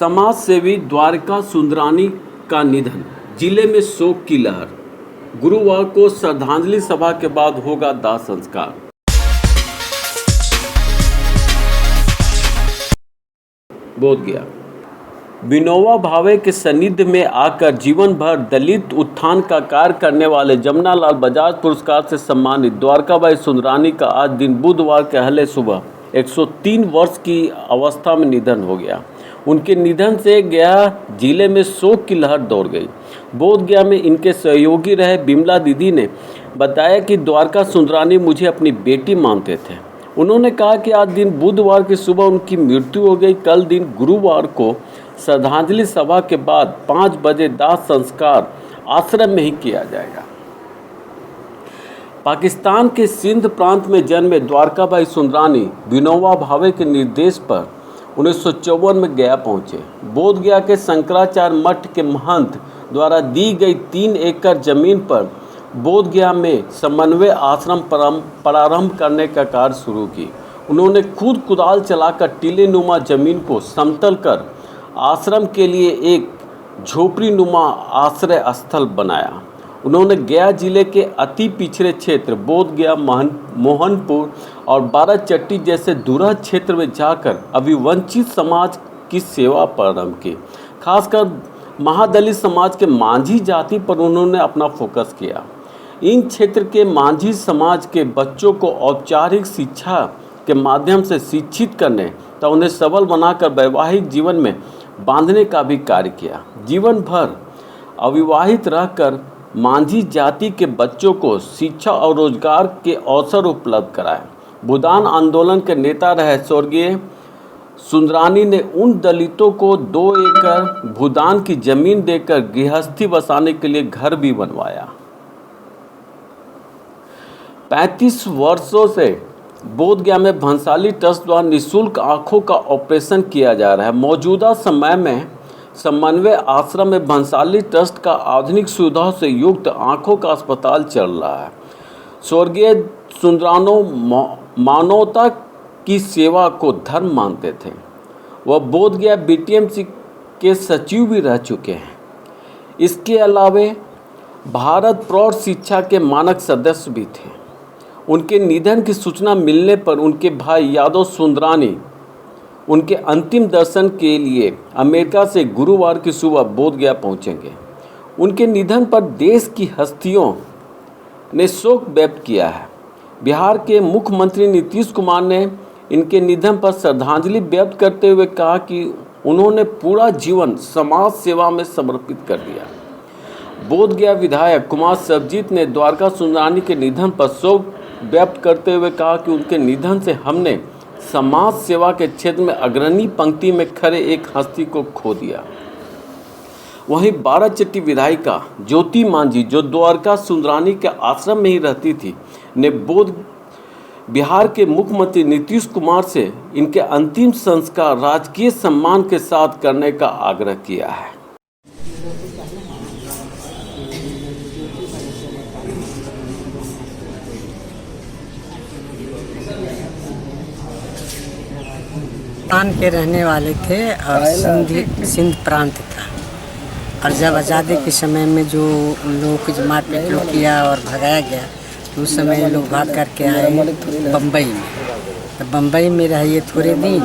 समाज सेवी द्वारका सुंदरानी का निधन, जिले में शोक की लहर। गुरुवार को श्रद्धांजलि सभा के बाद होगा दाह संस्कार। बोधगया विनोबा भावे के सानिध्य में आकर जीवन भर दलित उत्थान का कार्य करने वाले जमनालाल बजाज पुरस्कार से सम्मानित द्वारकाबाई सुंदरानी का आज दिन बुधवार के अहले सुबह 103 वर्ष की अवस्था में निधन हो गया। उनके निधन से गया जिले में शोक की लहर दौड़ गई। बोधगया में इनके सहयोगी रहे बिमला दीदी ने बताया कि द्वारका सुंदरानी मुझे अपनी बेटी मानते थे। उन्होंने कहा कि आज दिन बुधवार की सुबह उनकी मृत्यु हो गई। कल दिन गुरुवार को श्रद्धांजलि सभा के बाद 5 बजे दाह संस्कार आश्रम में ही किया जाएगा। पाकिस्तान के सिंध प्रांत में जन्मे द्वारकाबाई सुंदरानी विनोबा भावे के निर्देश पर 1954 में गया पहुँचे। बोधगया के शंकराचार्य मठ के महंत द्वारा दी गई 3 एकड़ जमीन पर बोधगया में समन्वय आश्रम प्रारंभ करने का कार्य शुरू की। उन्होंने खुद कुदाल चलाकर टीले नुमा जमीन को समतल कर आश्रम के लिए एक झोपड़ी नुमा आश्रय स्थल बनाया। उन्होंने गया जिले के अति पिछड़े क्षेत्र बोधगया, मोहनपुर और बाराचट्टी जैसे दूरस्थ क्षेत्र में जाकर अभिवंचित समाज की सेवा प्रारंभ की। खासकर महादलित समाज के मांझी जाति पर उन्होंने अपना फोकस किया। इन क्षेत्र के मांझी समाज के बच्चों को औपचारिक शिक्षा के माध्यम से शिक्षित करने तथा उन्हें सबल बनाकर वैवाहिक जीवन में बांधने का भी कार्य किया। जीवन भर अविवाहित रहकर मांझी जाति के बच्चों को शिक्षा और रोजगार के अवसर उपलब्ध कराए। भूदान आंदोलन के नेता रहे स्वर्गीय सुंदरानी ने उन दलितों को 2 एकड़ भूदान की जमीन देकर गृहस्थी बसाने के लिए घर भी बनवाया। 35 वर्षों से बोधगया में भंसाली ट्रस्ट द्वारा निःशुल्क आंखों का ऑपरेशन किया जा रहा है। मौजूदा समय में समन्वय आश्रम में भंसाली ट्रस्ट का आधुनिक सुविधाओं से युक्त आंखों का अस्पताल चल रहा है। स्वर्गीय सुंदरानो मानवता की सेवा को धर्म मानते थे। वह बोधगया बीटीएमसी के सचिव भी रह चुके हैं। इसके अलावा भारत प्रौढ़ शिक्षा के मानक सदस्य भी थे। उनके निधन की सूचना मिलने पर उनके भाई यादव सुंदरानी उनके अंतिम दर्शन के लिए अमेरिका से गुरुवार की सुबह बोधगया पहुंचेंगे। उनके निधन पर देश की हस्तियों ने शोक व्यक्त किया है। बिहार के मुख्यमंत्री नीतीश कुमार ने इनके निधन पर श्रद्धांजलि व्यक्त करते हुए कहा कि उन्होंने पूरा जीवन समाज सेवा में समर्पित कर दिया। बोधगया विधायक कुमार सर्वजीत ने द्वारका सुंदरानी के निधन पर शोक व्यक्त करते हुए कहा कि उनके निधन से हमने समाज सेवा के क्षेत्र में अग्रणी पंक्ति में खड़े एक हस्ती को खो दिया। वहीं बाराचट्टी विधायिका ज्योति मांझी, जो द्वारका सुंदरानी के आश्रम में ही रहती थी, ने बिहार के मुख्यमंत्री नीतीश कुमार से इनके अंतिम संस्कार राजकीय सम्मान के साथ करने का आग्रह किया है। पाकिस्तान के रहने वाले थे और सिंध प्रांत था। और जब आज़ादी के समय में जो लोगों को जमात पीट किया और भगाया गया, तो उस समय लोग भाग करके आए बम्बई में। तो बम्बई में रहे थोड़े दिन,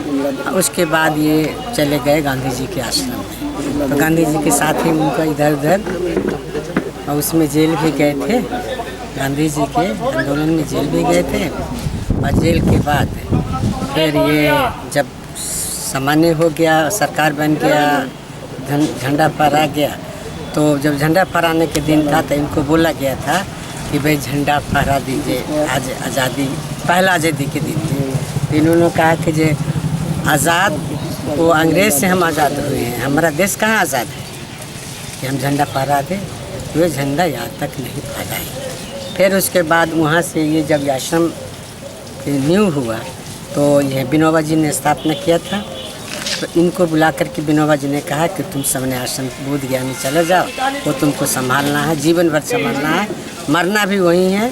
उसके बाद ये चले गए गांधी जी के आश्रम में। तो गांधी जी के साथ ही उनका इधर उधर और उसमें जेल भी गए थे। गांधी जी के आंदोलन में जेल भी गए थे। और जेल के बाद फिर ये जब सामान्य हो गया, सरकार बन गया, झंडा फहरा गया, तो जब झंडा फहराने के दिन था तो इनको बोला गया था कि भाई झंडा फहरा दीजिए, आज आज़ादी, पहला आज़ादी के दिन थे। तो इन्होंने कहा कि जो आज़ाद वो अंग्रेज़ से हम आज़ाद हुए हैं, हमारा देश कहाँ आज़ाद है कि हम झंडा फहरा दें। तो ये झंडा यहाँ तक नहीं फहराए। फिर उसके बाद वहाँ से ये जब आश्रम न्यू हुआ तो यह विनोबा जी ने स्थापना किया था। तो इनको बुला कर के विनोबा जी ने कहा कि तुम सबने आश्रम बोधगया में चले जाओ, वो तुमको संभालना है, जीवन भर संभालना है, मरना भी वही है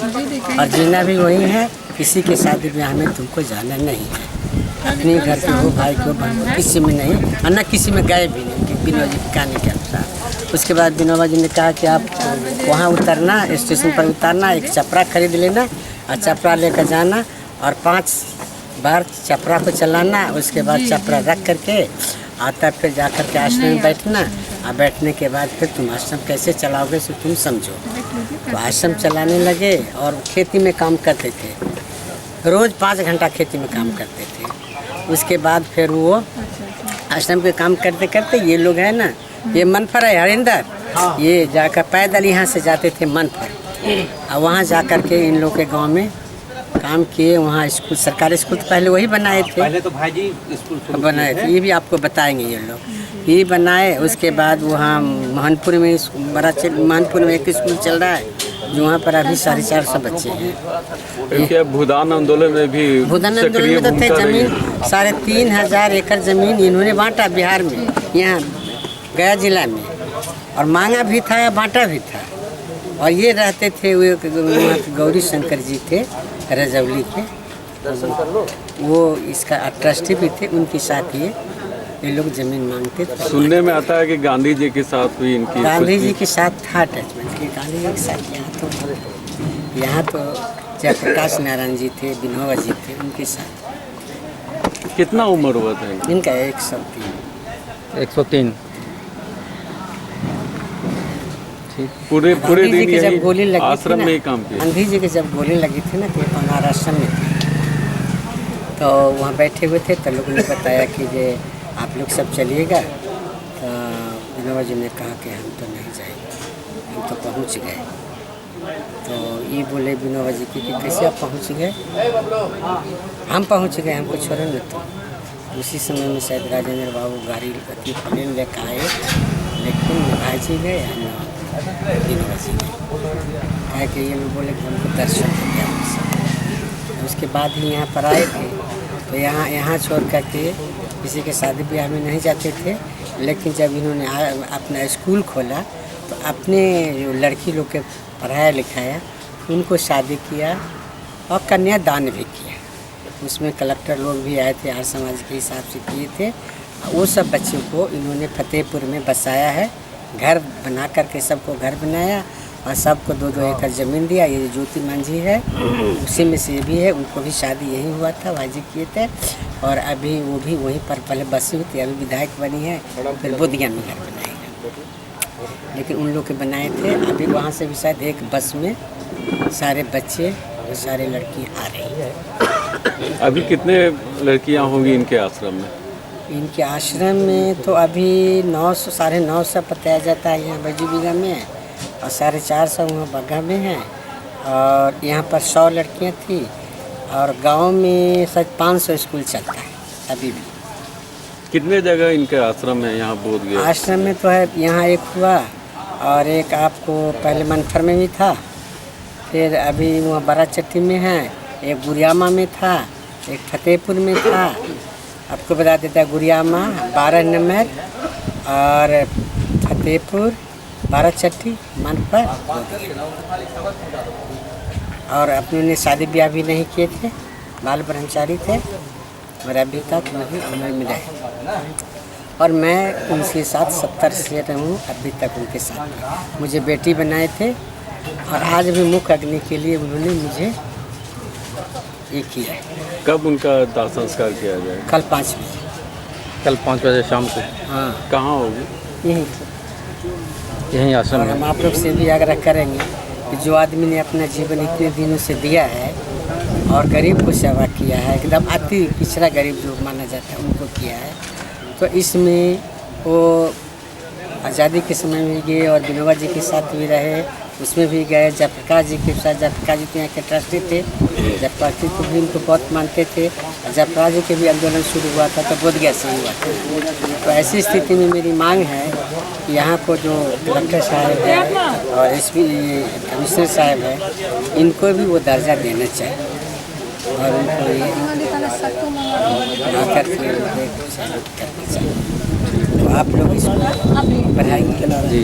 और जीना भी वही है, किसी के शादी ब्याह में तुमको जाना नहीं है। अपने घर के हो, भाई को, बहन को, किसी में नहीं, और न किसी में गए भी नहीं, विनोबा जी के कहने के अनुसार। उसके बाद विनोबा जी ने कहा कि आप वहाँ उतरना, स्टेशन पर उतरना, एक चपरा खरीद लेना और चपरा लेकर जाना और 5 बार चपरा को चलाना। उसके बाद चपरा रख करके आता, फिर जा कर के आश्रम में बैठना, और बैठने के बाद फिर तुम आश्रम कैसे चलाओगे सो तुम समझो। तो आश्रम चलाने लगे और खेती में काम करते थे, रोज़ 5 घंटा खेती में काम करते थे। उसके बाद फिर वो आश्रम पे काम करते करते, ये लोग है ना, ये मनफर है हरिंदर, ये जाकर पैदल यहाँ से जाते थे मनफर, और वहाँ जा कर के इन लोग के गांव में काम किए। वहाँ स्कूल, सरकारी स्कूल तो पहले वही बनाए थे, पहले तो भाईजी स्कूल बनाए थे, ये भी आपको बताएंगे ये लोग, ये बनाए। उसके बाद वहाँ महनपुर में महनपुर में एक स्कूल चल रहा है, जो वहाँ पर अभी 450 बच्चे हैं। इनके भूदान आंदोलन में भी भूदान आंदोलन में तो थे, जमीन 3500 एकड़ जमीन इन्होंने बांटा बिहार में, यहाँ गया जिला में, और मांगा भी था, बांटा भी था। और ये रहते थे, वहाँ गौरी शंकर जी थे रजौली के, वो इसका ट्रस्टी भी थे, उनके साथ ये लोग जमीन मांगते थे। सुनने में आता है कि गांधी जी के साथ भी इनकी, गांधी जी के साथ था अटैचमेंट कि गांधी जी के साथ यहाँ तो जयप्रकाश नारायण जी थे, विनोबा जी थे, उनके साथ। कितना उम्र हुआ था इनका 103। 103। पूरे गांधी जी दिन की जब यही गोली लगी आश्रम थी में ही ना, काम किया। गांधी जी की जब गोली लगी थी ना, तो ये अनार आश्रम में थे, तो वहाँ बैठे हुए थे, तो लोगों ने बताया कि ये आप लोग सब चलिएगा। तो विनोबा जी ने कहा कि हम तो नहीं जाएंगे, हम तो पहुँच गए। तो ये बोले विनोबा जी कि कैसे आप पहुँच गए? हम पहुँच गए, हमको छोड़ो न। तो उसी समय में शायद राजेंद्र बाबू गाड़ी अति प्लेन लेकर आए, लेकिन भाई जी गए विनोबा जी ने कहा कि ये लोग बोले कि हमको दर्शन हो गया हमसे। उसके बाद ही यहाँ पर आए थे, तो यहाँ छोड़ करके किसी के शादी ब्याह में नहीं जाते थे, लेकिन जब इन्होंने अपना स्कूल खोला तो अपने जो लड़की लोग के पढ़ाया लिखाया, उनको शादी किया और कन्यादान भी किया। उसमें कलेक्टर लोग भी आए थे, हर समाज के हिसाब से किए थे। वो सब बच्चों को इन्होंने फतेहपुर में बसाया है, घर बना करके सबको घर बनाया और सबको 2-2 एकड़ ज़मीन दिया। ये ज्योति मांझी है, उसी में से ये भी है, उनको भी शादी यहीं हुआ था, भाजी किए थे, और अभी वो भी वहीं पर पहले बसी हुई थी, अभी विधायक बनी है, फिर बोधिया में घर बनाएगा। लेकिन उन लोग के बनाए थे। अभी वहाँ से भी शायद एक बस में सारे बच्चे और सारे लड़कियाँ आ रही हैं। अभी कितने लड़कियां होंगी इनके आश्रम में? इनके आश्रम में तो अभी 900 साढ़े 900 बताया जाता है यहाँ बजी बीघा में, और 450 वहाँ बग्गा में है, और यहाँ पर 100 लड़कियाँ थी, और गांव में शायद 500 स्कूल चलता है अभी भी। कितने जगह इनके आश्रम है यहाँ बोध गया? आश्रम में तो है, यहाँ एक हुआ, और एक आपको पहले मनफर में भी था, फिर अभी वहाँ बड़ा चट्टी में है, एक गुरियामा में था, एक फतेहपुर में था। आपको बता देता है, गुरियामा 12 नंबर और फतेहपुर 12 चट्टी मनफर। और अपने ने शादी ब्याह भी नहीं किए थे, बाल ब्रह्मचारी थे, और अभी तक वही उम्र में रहे। और मैं उनके साथ 70 से रहूँ, अभी तक उनके साथ। मुझे बेटी बनाए थे, और आज भी मुख्य अग्नि के लिए उन्होंने मुझे ये किया है। कब उनका दाह संस्कार किया जाए? कल 5 बजे। कल 5 बजे शाम को हाँ, कहाँ होगी? यहीं आश्रम और में। हम आप लोग से भी आग्रह करेंगे कि जो आदमी ने अपना जीवन इतने दिनों से दिया है और गरीब को सेवा किया है, एकदम अति पिछड़ा गरीब जो माना जाता है उनको किया है, तो इसमें वो आज़ादी के समय में गए और विनोबा जी के साथ भी रहे, उसमें भी गए। जयप्रकाश जी के साथ, जयप्रकाश जी तो यहाँ के ट्रस्टी थे, जयप्रकाश जी को भी उनको बहुत मानते थे। जयप्रकाश जी के भी आंदोलन शुरू हुआ था तो बोध गया से ही हुआ था। तो ऐसी स्थिति में मेरी मांग है कि यहाँ को जो कलेक्टर साहब है और SP कमिश्नर साहब है, इनको भी वो दर्जा देना चाहिए, और उनको ये आकर के करना चाहिए। तो आप लोग इसमें पढ़ाई जी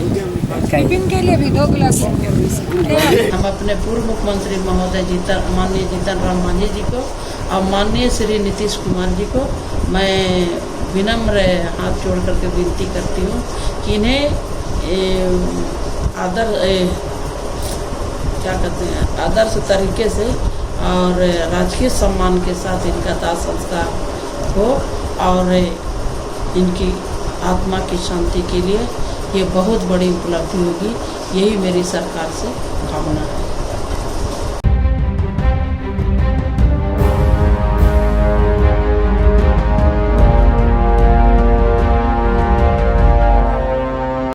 टिफिन के लिए भी 2 गिलास। हम अपने पूर्व मुख्यमंत्री महोदय माननीय जीतन राम मांझी जी को और माननीय श्री नीतीश कुमार जी को मैं विनम्र हाथ जोड़ करके विनती करती हूँ कि इन्हें आदर्श तरीके से और राजकीय सम्मान के साथ इनका दाह संस्कार हो और इनकी आत्मा की शांति के लिए ये बहुत बड़ी उपलब्धि होगी। यही मेरी सरकार से कामना है।